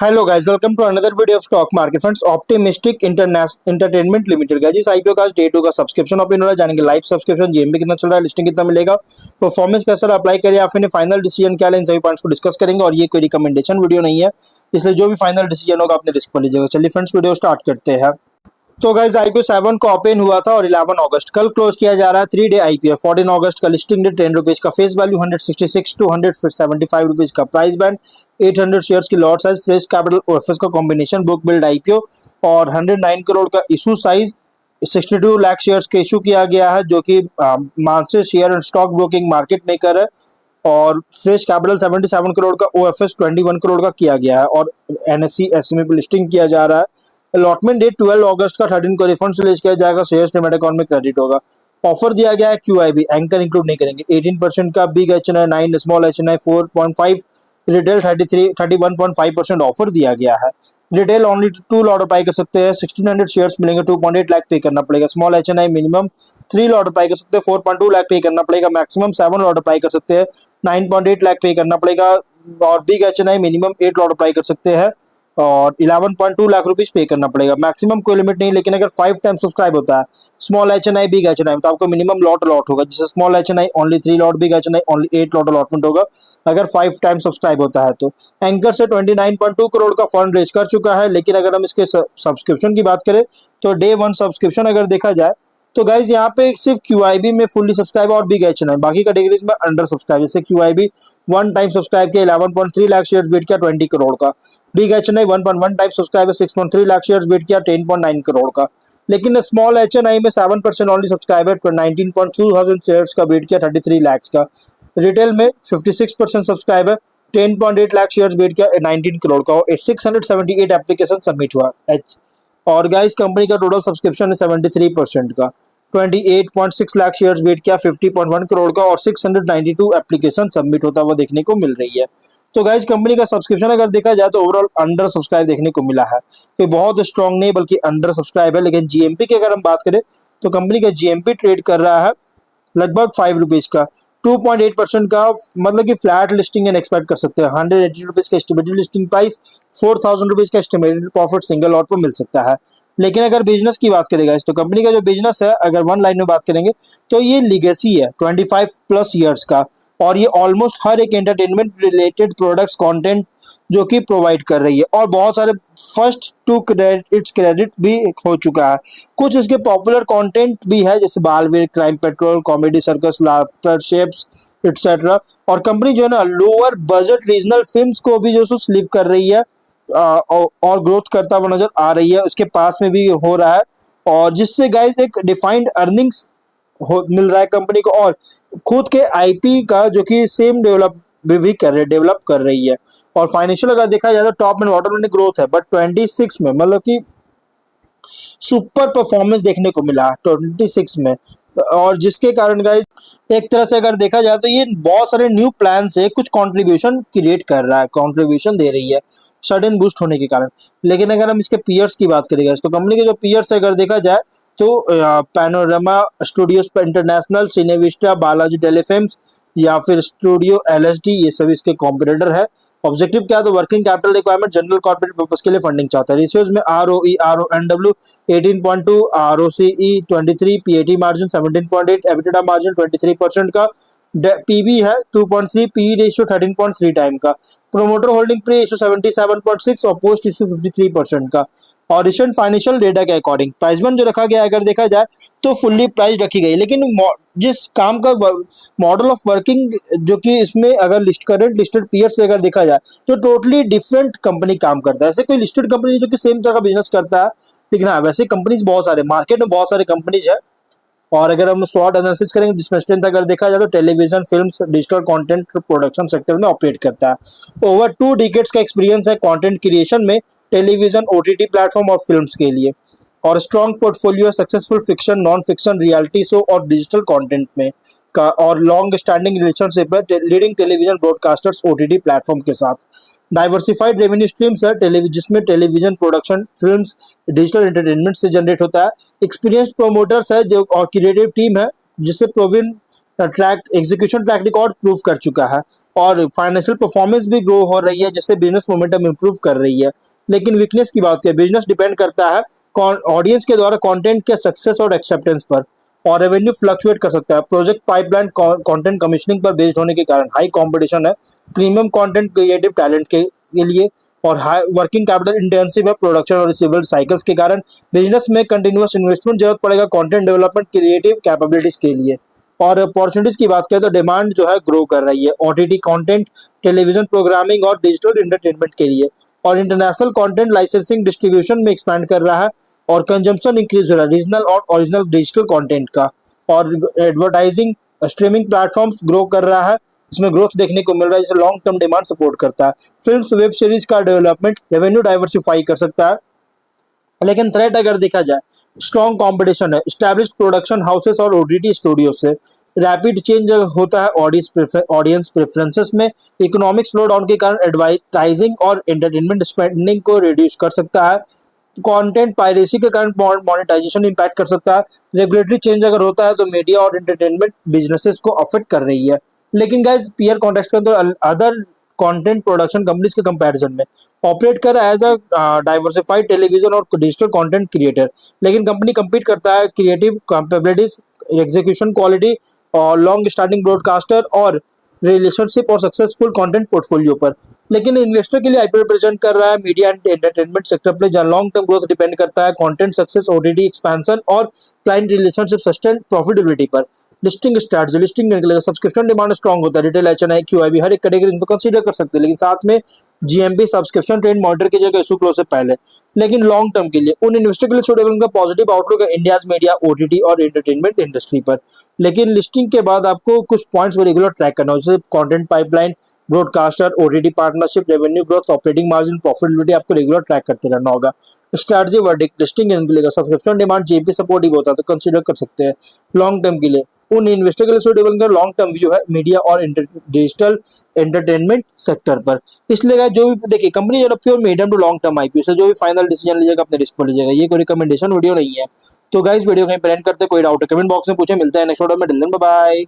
Hello guys, welcome to another video of stock market friends. Optimistic entertainment limited का जिस IPO का day 2 का subscription open हो रहा है, जानेंगे लाइव सब्सक्रिप्शन जीएमबी कितना चल रहा है, लिस्टिंग कितना मिलेगा, परफॉर्मेंस कैसा अप्लाई करिए या फिर फाइनल डिसीजन क्या है, इन सभी पॉइंट्स को डिस्कस करेंगे। और ये कोई रिकमेंडेशन वीडियो नहीं है, इसलिए जो भी फाइनल डिसीजन होगा अपने रिस्क पर लीजिएगा। चलिए फ्रेंड्स, वीडियो स्टार्ट करते हैं। तो गाइस, आईपीओ 7 को ओपन हुआ था और 11 अगस्त कल क्लोज किया जा रहा है। 3 डे आईपीओ 14 अगस्त का लिस्टिंग डेट, 10 रुपीज का फेस वैल्यू, 166 टू 175 रुपीज का प्राइस बैंड, 800 शेयर्स की lot size, fresh capital OFS का कॉम्बिनेशन, बुक बिल्ड आईपीओ और 109 करोड़ का इशू साइज। 62 लाख शेयर्स के इशू किया गया है, जो कि मानसे share and stock broking market maker है। और फ्रेश कैपिटल 77 करोड़ का, ओएफएस 21 करोड़ का किया गया है और एनएससी एसएमए पे लिस्टिंग किया जा रहा है। अलॉटमेंट डेट 12 अगस्त का, 13 को रिफंड रिलीज किया जाएगा, शेयर्स डीमैट अकाउंट में क्रेडिट होगा। ऑफर दिया गया है क्यूआईबी, एंकर इंक्लूड नहीं करेंगे, 18% का, big HNI 9, small HNI 4.5, retail 31.5% offer दिया गया है। रिटेल ओनली 2 लॉट अप्लाई कर सकते हैं, 1600 शेयर्स मिलेंगे, 2.8 लाख पे करना पड़ेगा। Small HNI minimum 3 lot apply कर सकते हैं, 4.2 लाख पे करना पड़ेगा। मैक्सिमम 7 लॉट अप्लाई कर सकते हैं, 9.8 लाख पे करना पड़ेगा। और big HNI minimum 8 lot apply कर सकते हैं और 11.2 लाख रुपीज पे करना पड़ेगा। मैक्सिमम कोई लिमिट नहीं, लेकिन अगर 5 टाइम सब्सक्राइब होता है स्मॉल एचएनआई बिग एचएनआई तो आपको मिनिमम लॉट होगा, जैसे small HNI only 3 lot, big HNI only 8 lot allotment होगा अगर 5 टाइम सब्सक्राइब होता है तो। एंकर से 29.2 करोड़ का फंड रेज कर चुका है, लेकिन अगर हम इसके सब्सक्रिप्शन की बात करें तो डे 1 सब्सक्रिप्शन अगर देखा जाए तो गाइज यहाँ पे सिर्फ क्यूआईबी में फुल्ली सब्सक्राइब और बिग एचएनआई, बाकी कैटेगरीज में अंडर सब्सक्राइब। जैसे क्यूआईबी 1 टाइम सब्सक्राइब किया 11.3 लाख शेयर्स बीट किया 20 करोड़ का, big HNI 1.1 time subscribe 6.3 lakh shares bid किया 10.9 करोड़ का। लेकिन स्मॉल एचएनआई में 7% ओनली सब्सक्राइब है, 19.2 थाउजेंड शेयर्स का बीट किया 33 लाख का। रिटेल में 56% सब्सक्राइब है, 10.8 लाख शेयर्स बीट किया 19 करोड़ का और 678 एप्लीकेशन सबमिट हुआ। और गाइस, कंपनी का टोटल सब्सक्रिप्शन है 73% का, 28.6 लाख शेयर्स बीट किया 50.1 करोड़ का और 692 एप्लीकेशन सबमिट होता हुआ देखने को मिल रही है। तो गाइस, कंपनी का सब्सक्रिप्शन अगर देखा जाए तो ओवरऑल अंडर सब्सक्राइब देखने को मिला है, तो बहुत स्ट्रांग नहीं बल्कि अंडर सब्सक्राइब है। लेकिन जीएमपी की अगर हम बात करें तो कंपनी का जीएमपी ट्रेड कर रहा है लगभग 5 रुपीज का, 2.8% का, मतलब कि फ्लैट लिस्टिंग एंड एक्सपेक्ट कर सकते हैं। 180 रुपीज का एस्टिमेटेड लिस्टिंग प्राइस, 4000 रुपीज का एस्टिमेटेड प्रॉफिट सिंगल लॉट पर मिल सकता है। लेकिन अगर बिजनेस की बात करेगा तो कंपनी का जो बिजनेस है, अगर वन लाइन में बात करेंगे तो ये लीगेसी है 25 प्लस ईयर्स का, और ये ऑलमोस्ट हर एक एंटरटेनमेंट रिलेटेड प्रोडक्ट्स कंटेंट जो कि प्रोवाइड कर रही है और बहुत सारे फर्स्ट टू इट्स क्रेडिट भी हो चुका है। कुछ इसके पॉपुलर कंटेंट भी है, जैसे Baalveer, crime petrol, comedy circus, laughter shapes etcetera. और कंपनी जो है ना, लोअर बजट रीजनल फिल्म्स को भी जो स्लीव कर रही है और ग्रोथ करता हुआ नजर आ रही है, उसके पास में भी हो रहा है, और जिससे गाइस एक डिफाइंड अर्निंग्स मिल रहा है कंपनी को। और खुद के आईपी का जो कि सेम डेवलप कर रही है। और फाइनेंशियल अगर देखा जाए तो top and bottom line growth है, बट 26 में मतलब कि सुपर परफॉर्मेंस देखने को मिला 26 में, और जिसके कारण गाइस एक तरह से अगर देखा जाए तो ये बहुत सारे न्यू प्लान से कुछ कंट्रीब्यूशन क्रिएट कर रहा है, कंट्रीब्यूशन दे रही है सडन बूस्ट होने के कारण। लेकिन अगर हम इसके पीयर्स की बात करेंगे तो कंपनी के जो पीयर्स अगर देखा जाए तो Panorama Studios International, Cinevista, Balaji Telefilms या फिर स्टूडियो एलएसडी, ये सभी इसके कॉम्पिटिटर है। ऑब्जेक्टिव क्या है तो working capital requirement general corporate purpose के लिए फंडिंग चाहता है। रेशियोज में ROE RONW 18.2, ROCE 23, PAT margin 17.8, EBITDA margin 23% का, पीबी है 2.3, पी रेशियो 13.3 टाइम का, प्रोमोटर होल्डिंग प्री रेशियो 77.6 और पोस्ट इश्यू 53% का। और रिसेंट फाइनेंशियल डेटा के अकॉर्डिंग प्राइस बैंड जो रखा गया अगर देखा जाए तो फुल्ली प्राइस रखी गई। लेकिन जिस काम का मॉडल ऑफ वर्किंग जो कि इसमें अगर करंट लिस्टेड पीयर्स से अगर देखा जाए तो टोटली डिफरेंट कंपनी काम करता है। ऐसे कोई लिस्टेड कंपनी जो कि सेम तरह का बिजनेस करता है, लेकिन हाँ वैसे कंपनीज बहुत सारे मार्केट में बहुत सारे कंपनीज है। और अगर हम शॉर्ट एनालिसिस करेंगे जिसमें स्ट्रेंथ अगर देखा जाए तो television, films, digital content production sector में ऑपरेट करता है। ओवर 2 डिकेड्स का एक्सपीरियंस है कंटेंट क्रिएशन में, टेलीविजन, ओटीटी प्लेटफॉर्म और फिल्म्स के लिए। और स्ट्रॉन्ग पोर्टफोलियो है successful fiction, non fiction, reality show और डिजिटल कंटेंट में का, और लॉन्ग स्टैंडिंग रिलेशनशिप है leading television broadcasters OTT platform के साथ। डाइवर्सिफाइड रेवेन्यू स्ट्रीम्स है जिसमें television production, films, digital entertainment से जनरेट होता है। एक्सपीरियंस प्रोमोटर्स है जो और क्रिएटिव टीम है जिससे proven track execution track record prove कर चुका है और फाइनेंशियल परफॉर्मेंस भी ग्रो हो रही है, जिससे बिजनेस मोमेंटम इंप्रूव कर रही है। लेकिन वीकनेस की बात करें, बिजनेस डिपेंड करता है ऑडियंस के द्वारा कंटेंट के सक्सेस और एक्सेप्टेंस पर, और रेवेन्यू फ्लक्चुएट कर सकता है। प्रोजेक्ट पाइपलाइन कंटेंट कमीशनिंग पर बेस्ड होने के कारण हाई कंपटीशन है प्रीमियम कंटेंट क्रिएटिव टैलेंट के लिए, और हाई वर्किंग कैपिटल इंटेंसिव है प्रोडक्शन और रिसीवेबल साइकिल्स के कारण। बिजनेस में कंटिन्यूअस इन्वेस्टमेंट जरूरत पड़ेगा कंटेंट डेवलपमेंट क्रिएटिव कैपेबिलिटीज के लिए। और अपॉर्चुनिटीज की बात करें तो डिमांड जो है ग्रो कर रही है ओटीटी कंटेंट, टेलीविजन प्रोग्रामिंग और डिजिटल एंटरटेनमेंट के लिए, और इंटरनेशनल कंटेंट लाइसेंसिंग डिस्ट्रीब्यूशन में एक्सपैंड कर रहा है, और कंजम्पशन इंक्रीज हो रहा है रीजनल और ओरिजिनल डिजिटल कंटेंट का, और एडवर्टाइजिंग स्ट्रीमिंग प्लेटफॉर्म्स ग्रो कर रहा है, इसमें ग्रोथ देखने को मिल रहा है, जिसे लॉन्ग टर्म डिमांड सपोर्ट करता है। फिल्म्स वेब सीरीज का डेवलपमेंट रेवेन्यू डाइवर्सिफाई कर सकता है। लेकिन थ्रेट अगर देखा जाए, स्ट्रॉन्ग कंपटीशन है एस्टैब्लिश्ड प्रोडक्शन हाउसेस और ओटीटी स्टूडियो से, रैपिड चेंज होता है ऑडियंस प्रेफरेंसेस में, इकोनॉमिक स्लो डाउन के कारण एडवर्टाइजिंग और एंटरटेनमेंट स्पेंडिंग को रिड्यूस कर सकता है, कंटेंट पायरेसी के कारण मोनेटाइजेशन इंपैक्ट कर सकता है, रेगुलेटरी चेंज अगर होता है तो मीडिया और एंटरटेनमेंट बिजनेसेस को अफेक्ट कर रही है। लेकिन गाइस पीयर कॉन्टेक्स्ट में तो अदर कंटेंट प्रोडक्शन कंपनीज के कंपैरिजन में ऑपरेट कर एज अ डाइवर्सिफाइड टेलीविजन और डिजिटल कंटेंट क्रिएटर, लेकिन कंपनी compete करता है क्रिएटिव कैपेबिलिटीज, एग्जीक्यूशन क्वालिटी और लॉन्ग स्टार्टिंग ब्रॉडकास्टर और रिलेशनशिप और सक्सेसफुल कंटेंट पोर्टफोलियो पर। लेकिन इन्वेस्टर के लिए आईपीओ प्रेजेंट कर रहा है मीडिया एंड एंटरटेनमेंट सेक्टर पर, जहां लॉन्ग टर्म ग्रोथ डिपेंड करता है कंटेंट सक्सेस, ओटीटी एक्सपेंशन और क्लाइंट रिलेशनशिप सस्टेन प्रॉफिटेबिलिटी पर। लिस्टिंग स्ट्रैटेजी, लिस्टिंग करने के लिए सब्सक्रिप्शन डिमांड स्ट्रॉन्ग होता है, रिटेल एचएनआई क्यूआईबी हर एक कैटेगरी में कंसीडर कर सकते हैं, लेकिन साथ में जीएमपी सब्सक्रिप्शन ट्रेंड मॉनिटर की जगह इशू क्लोज से पहले। लेकिन लॉन्ग टर्म के लिए उन इन्वेस्टर के लिए सूटेबल का पॉजिटिव आउटलुक है इंडियाज मीडिया, ओटीटी और एंटरटेनमेंट इंडस्ट्री पर। लेकिन लिस्टिंग के बाद आपको कुछ पॉइंट्स को रेगुलर ट्रैक करना होगा, जैसे content pipeline, broadcaster, OTT partnership, revenue growth, operating margin, profitability आपको रेगुलर ट्रैक करते रहना होगा। स्ट्रैटेजी वर्डिक्ट, लिस्टिंग के लिए सब्सक्रिप्शन डिमांड जेपी सपोर्टिव होता है तो कंसीडर कर सकते हैं। लॉन्ग टर्म के लिए उन इन्वेस्टर के लिए सूटेबल का लॉन्ग टर्म व्यू है मीडिया और डिजिटल एंटरटेनमेंट सेक्टर पर। इसलिए guys, जो भी देखिए कंपनी जो pure medium to long term IPO से जो भी फाइनल डिसीजन लीजिएगा अपने रिस्क पर लीजिएगा, ये कोई रिकमेंडेशन वीडियो नहीं है। तो गाइस वीडियो कहीं प्लान करते, कोई डाउट है कमेंट बॉक्स में पूछे, मिलते हैं नेक्स्ट वीडियो में, बाय।